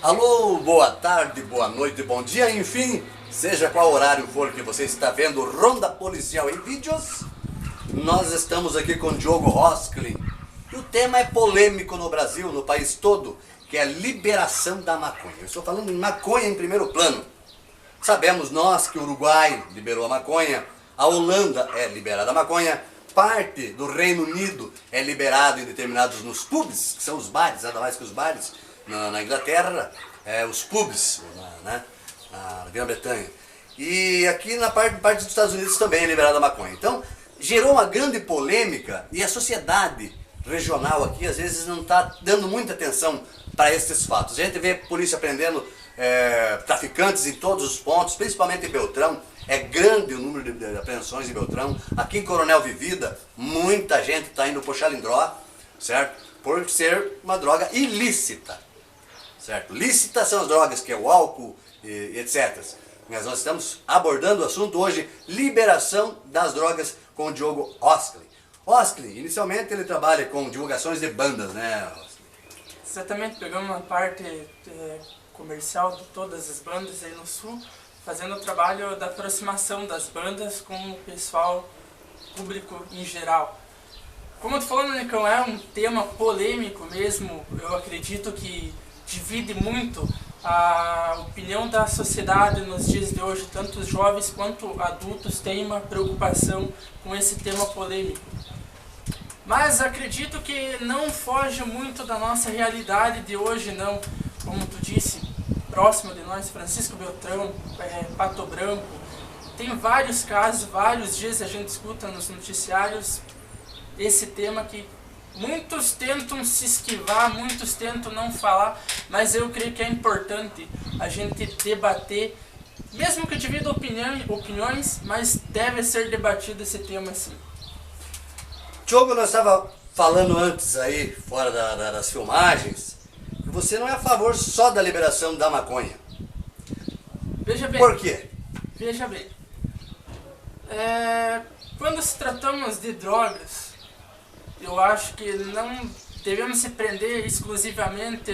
Alô, boa tarde, boa noite, bom dia, enfim, seja qual horário for que você está vendo Ronda Policial em Vídeos, nós estamos aqui com Diogo Rosklin e o tema é polêmico no Brasil, no país todo, que é a liberação da maconha. Eu estou falando em maconha em primeiro plano. Sabemos nós que o Uruguai liberou a maconha, a Holanda é liberada a maconha, parte do Reino Unido é liberado em determinados nos pubs, que são os bares, nada mais que os bares, na Inglaterra, os pubs, na Grã-Bretanha. E aqui na parte dos Estados Unidos também é liberada a maconha. Então, gerou uma grande polêmica e a sociedade regional aqui às vezes não está dando muita atenção para esses fatos. A gente vê a polícia prendendo traficantes em todos os pontos, principalmente em Beltrão. É grande o número de apreensões em Beltrão. Aqui em Coronel Vivida, muita gente está indo para o Xalindró, certo? Por ser uma droga ilícita, certo? Lícitas são as drogas, que é o álcool e etc. Mas nós estamos abordando o assunto hoje, liberação das drogas, com o Diogo Rosklin. Rosklin, inicialmente ele trabalha com divulgações de bandas, né? Exatamente, pegamos uma parte comercial de todas as bandas aí no Sul, fazendo o trabalho da aproximação das bandas com o pessoal público em geral. Como eu tô falando, Nicão, é um tema polêmico mesmo, eu acredito que divide muito a opinião da sociedade nos dias de hoje, tanto os jovens quanto adultos têm uma preocupação com esse tema polêmico. Mas acredito que não foge muito da nossa realidade de hoje, não. Como tu disse, próximo de nós, Francisco Beltrão, Pato Branco, tem vários casos, vários dias a gente escuta nos noticiários esse tema que muitos tentam se esquivar, muitos tentam não falar, mas eu creio que é importante a gente debater, mesmo que divida opiniões, mas deve ser debatido esse tema sim. Diogo, nós estava falando antes aí, fora das filmagens, que você não é a favor só da liberação da maconha. Veja bem. Por quê? Veja bem. Quando se tratamos de drogas, eu acho que não devemos se prender exclusivamente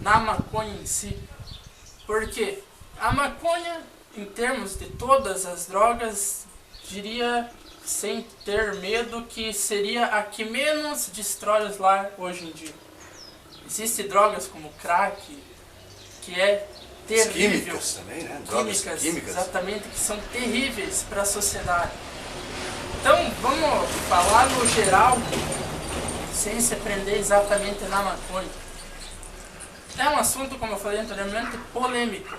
na maconha em si. Porque a maconha, em termos de todas as drogas, diria sem ter medo que seria a que menos destrói os lar hoje em dia. Existem drogas como crack, que é terrível. Químicas também, né? Drogas químicas. Exatamente, que são terríveis para a sociedade. Então, vamos falar no geral, sem se prender exatamente na maconha. É um assunto, como eu falei anteriormente, polêmico,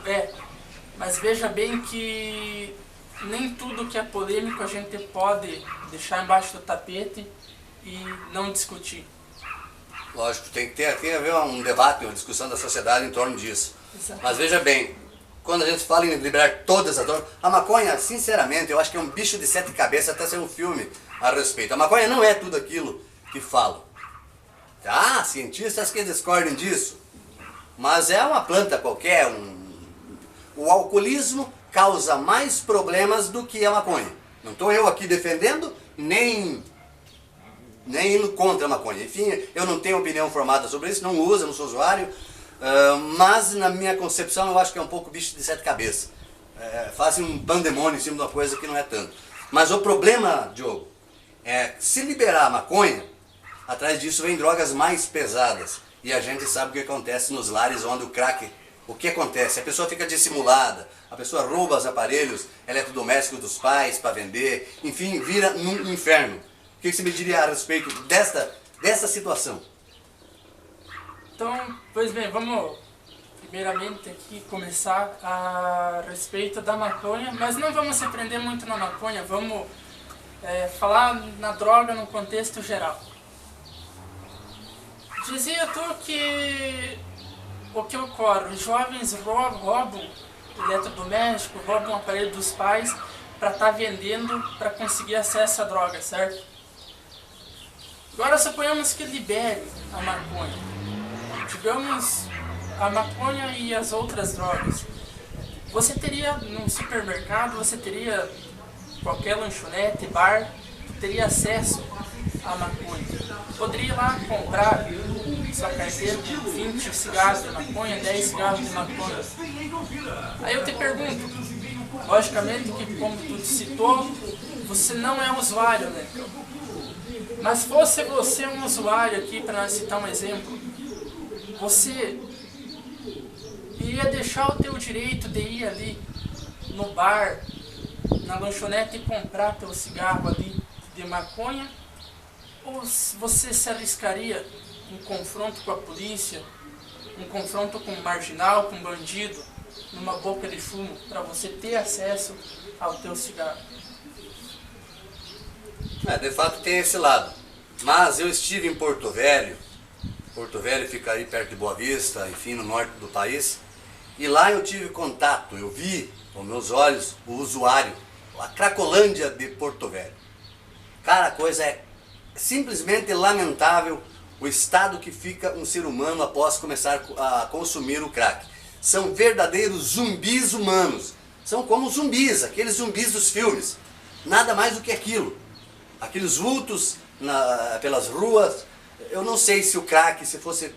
mas veja bem que nem tudo que é polêmico a gente pode deixar embaixo do tapete e não discutir. Lógico, tem que haver um debate, uma discussão da sociedade em torno disso. Exato. Mas veja bem, quando a gente fala em liberar todas as drogas, a maconha, sinceramente, eu acho que é um bicho de 7 cabeças, até ser um filme a respeito. A maconha não é tudo aquilo que falam. Ah, cientistas que discordem disso. Mas é uma planta qualquer. O alcoolismo causa mais problemas do que a maconha. Não estou eu aqui defendendo, nem indo contra a maconha. Enfim, eu não tenho opinião formada sobre isso, não uso, não sou usuário. Mas na minha concepção eu acho que é um pouco bicho de 7 cabeças. Fazem um pandemônio em cima de uma coisa que não é tanto. Mas o problema, Diogo, é que se liberar a maconha, atrás disso vem drogas mais pesadas. E a gente sabe o que acontece nos lares onde o crack, o que acontece? A pessoa fica dissimulada, a pessoa rouba os aparelhos eletrodomésticos dos pais para vender, enfim, vira num inferno. O que você me diria a respeito dessa situação? Então, pois bem, vamos primeiramente aqui começar a respeito da maconha, mas não vamos se prender muito na maconha, vamos falar na droga no contexto geral. Dizia tu que o que ocorre? Os jovens roubam eletrodoméstico, roubam o aparelho dos pais para estar vendendo, para conseguir acesso à droga, certo? Agora suponhamos que libere a maconha. Digamos a maconha e as outras drogas. Você teria num supermercado, você teria qualquer lanchonete, bar, teria acesso à maconha. Poderia ir lá comprar sua carteira com 20 cigarros de maconha, 10 cigarros de maconha. Aí eu te pergunto, logicamente que como tu citou, você não é usuário, né? Mas fosse você um usuário aqui, para citar um exemplo, você iria deixar o teu direito de ir ali no bar, na lanchonete e comprar teu cigarro ali de maconha? Ou você se arriscaria um confronto com a polícia, um confronto com um marginal, com um bandido, numa boca de fumo, para você ter acesso ao teu cigarro? De fato tem esse lado. Mas eu estive em Porto Velho. Porto Velho fica aí perto de Boa Vista, enfim, no norte do país. E lá eu tive contato, eu vi com meus olhos o usuário, a Cracolândia de Porto Velho. Cara, a coisa é simplesmente lamentável o estado que fica um ser humano após começar a consumir o crack. São verdadeiros zumbis humanos. São como zumbis, aqueles zumbis dos filmes. Nada mais do que aquilo. Aqueles vultos pelas ruas. Eu não sei se o crack, se fosse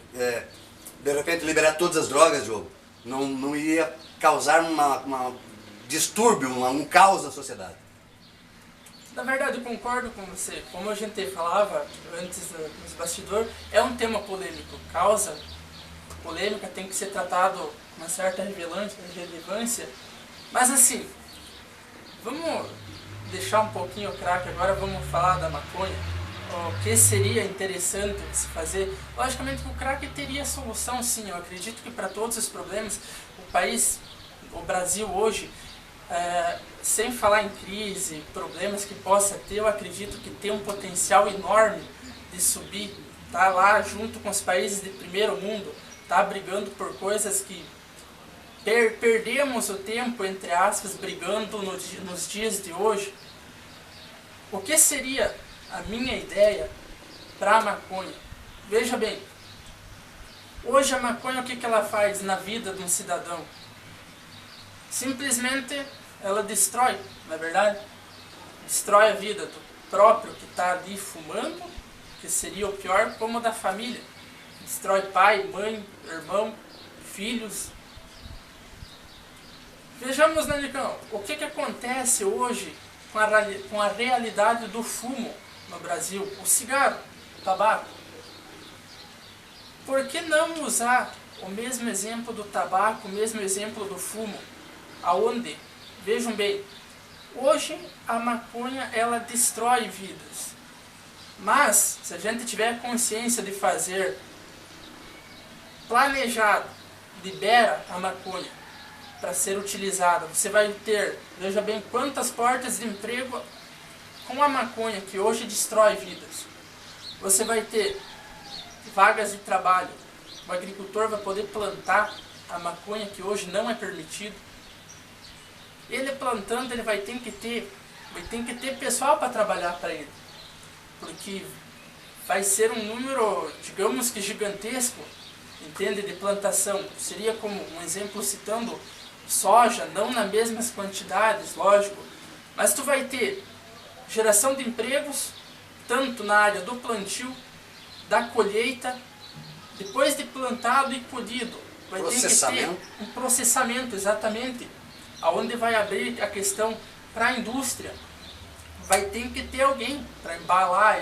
de repente liberar todas as drogas, Diogo, não iria causar um distúrbio, um caos na sociedade. Na verdade, eu concordo com você. Como a gente falava antes nos bastidores, é um tema polêmico. Causa polêmica, tem que ser tratado com uma certa relevância. Mas assim, vamos deixar um pouquinho o crack agora, vamos falar da maconha. O que seria interessante se fazer? Logicamente que o crack teria solução, sim. Eu acredito que para todos os problemas, o Brasil hoje, sem falar em crise, problemas que possa ter, eu acredito que tem um potencial enorme de subir, tá lá junto com os países de primeiro mundo, tá brigando por coisas que perdemos o tempo, entre aspas, brigando nos dias de hoje. O que seria a minha ideia para a maconha? Veja bem, hoje a maconha, o que ela faz na vida de um cidadão? Simplesmente ela destrói, não é verdade? Destrói a vida do próprio que está ali fumando, que seria o pior, como da família. Destrói pai, mãe, irmão, filhos. Vejamos, né, Nicão, o que acontece hoje com a realidade do fumo no Brasil, o cigarro, o tabaco. Por que não usar o mesmo exemplo do tabaco, o mesmo exemplo do fumo? Aonde, vejam bem, hoje a maconha ela destrói vidas. Mas, se a gente tiver consciência de fazer planejado, libera a maconha para ser utilizada. Você vai ter, veja bem, quantas portas de emprego com a maconha que hoje destrói vidas. Você vai ter vagas de trabalho. O agricultor vai poder plantar a maconha que hoje não é permitido. Ele plantando, ele vai ter que ter pessoal para trabalhar para ele. Porque vai ser um número, digamos que gigantesco, entende, de plantação. Seria como um exemplo citando soja, não nas mesmas quantidades, lógico, mas tu vai ter geração de empregos, tanto na área do plantio, da colheita, depois de plantado e colhido. Vai ter que ter um processamento, exatamente, aonde vai abrir a questão para a indústria. Vai ter que ter alguém para embalar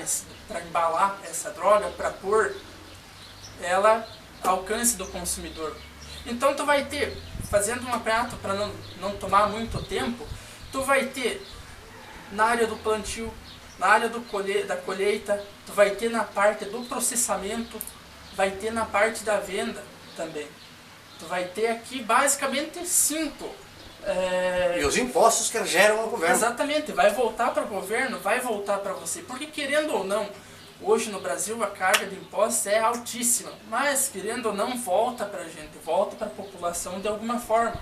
essa droga, para pôr ela ao alcance do consumidor. Então tu vai ter, fazendo um apanhado para não tomar muito tempo, tu vai ter na área do plantio, na área da colheita, tu vai ter na parte do processamento, vai ter na parte da venda também. Tu vai ter aqui basicamente 5. E os impostos que geram ao governo. Exatamente, vai voltar para o governo, vai voltar para você. Porque querendo ou não, hoje no Brasil a carga de impostos é altíssima. Mas querendo ou não, volta para a gente, volta para a população de alguma forma.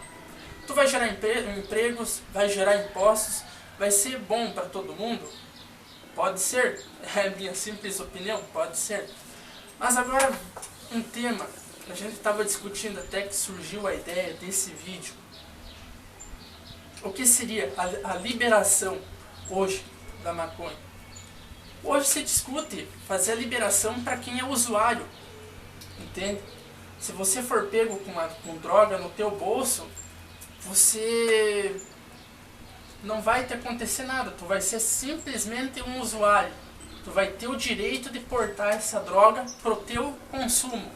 Tu vai gerar empregos, vai gerar impostos, vai ser bom para todo mundo? Pode ser, é a minha simples opinião, pode ser. Mas agora, um tema que a gente estava discutindo até que surgiu a ideia desse vídeo. O que seria a liberação hoje da maconha? Hoje se discute fazer a liberação para quem é usuário. entende? Se você for pego com droga no teu bolso, você não vai te acontecer nada, tu vai ser simplesmente um usuário. Tu vai ter o direito de portar essa droga pro teu consumo.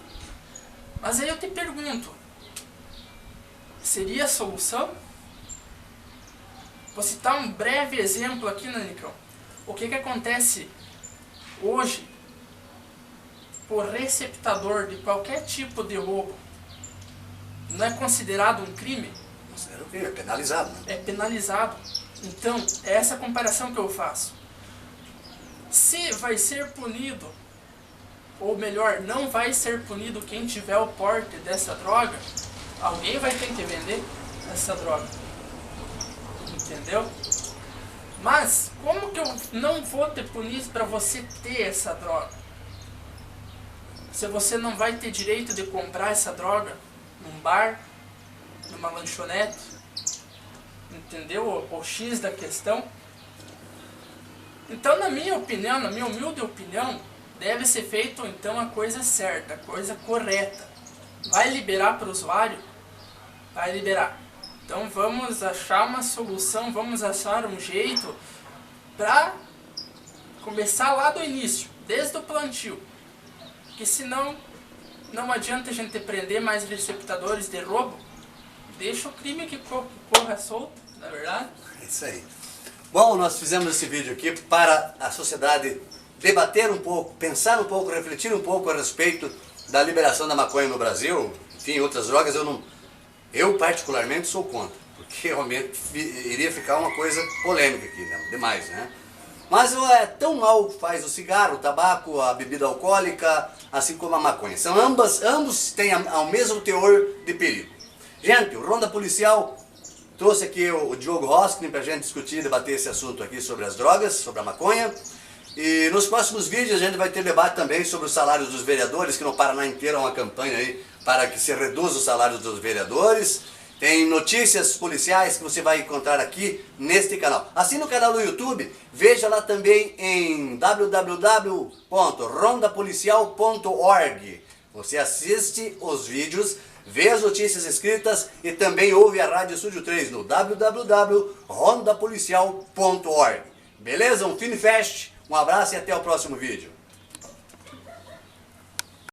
Mas aí eu te pergunto, seria a solução? Vou citar um breve exemplo aqui, Nanicão. O que acontece hoje por receptador de qualquer tipo de roubo? Não é considerado um crime? Considero que é penalizado, né? É penalizado. Então, é essa comparação que eu faço. Se vai ser punido, ou melhor, não vai ser punido quem tiver o porte dessa droga, alguém vai ter que vender essa droga. Entendeu? Mas, como que eu não vou te punir para você ter essa droga? Se você não vai ter direito de comprar essa droga num bar, numa lanchonete, entendeu? O X da questão. Então, na minha opinião, na minha humilde opinião, deve ser feito então a coisa certa, a coisa correta. Vai liberar para o usuário? Vai liberar. Então vamos achar uma solução, vamos achar um jeito para começar lá do início, desde o plantio. Porque senão não adianta a gente prender mais receptadores de roubo. Deixa o crime que corra solto, na verdade. É isso aí. Bom, nós fizemos esse vídeo aqui para a sociedade debater um pouco, pensar um pouco, refletir um pouco a respeito da liberação da maconha no Brasil. Enfim, outras drogas eu particularmente sou contra, porque realmente iria ficar uma coisa polêmica aqui, né? Demais, né? Mas tão mal faz o cigarro, o tabaco, a bebida alcoólica, assim como a maconha. Ambos têm ao mesmo teor de perigo. Gente, o Ronda Policial trouxe aqui o Diogo Hosklin para a gente discutir e debater esse assunto aqui sobre as drogas, sobre a maconha. E nos próximos vídeos a gente vai ter debate também sobre os salários dos vereadores, que no Paraná inteiro há uma campanha aí para que se reduza os salários dos vereadores. Tem notícias policiais que você vai encontrar aqui neste canal. Assine o canal do YouTube, veja lá também em www.rondapolicial.org. Você assiste os vídeos, vê as notícias escritas e também ouve a Rádio Estúdio 3 no www.rondapolicial.org. Beleza? Um Fini Fest, um abraço e até o próximo vídeo.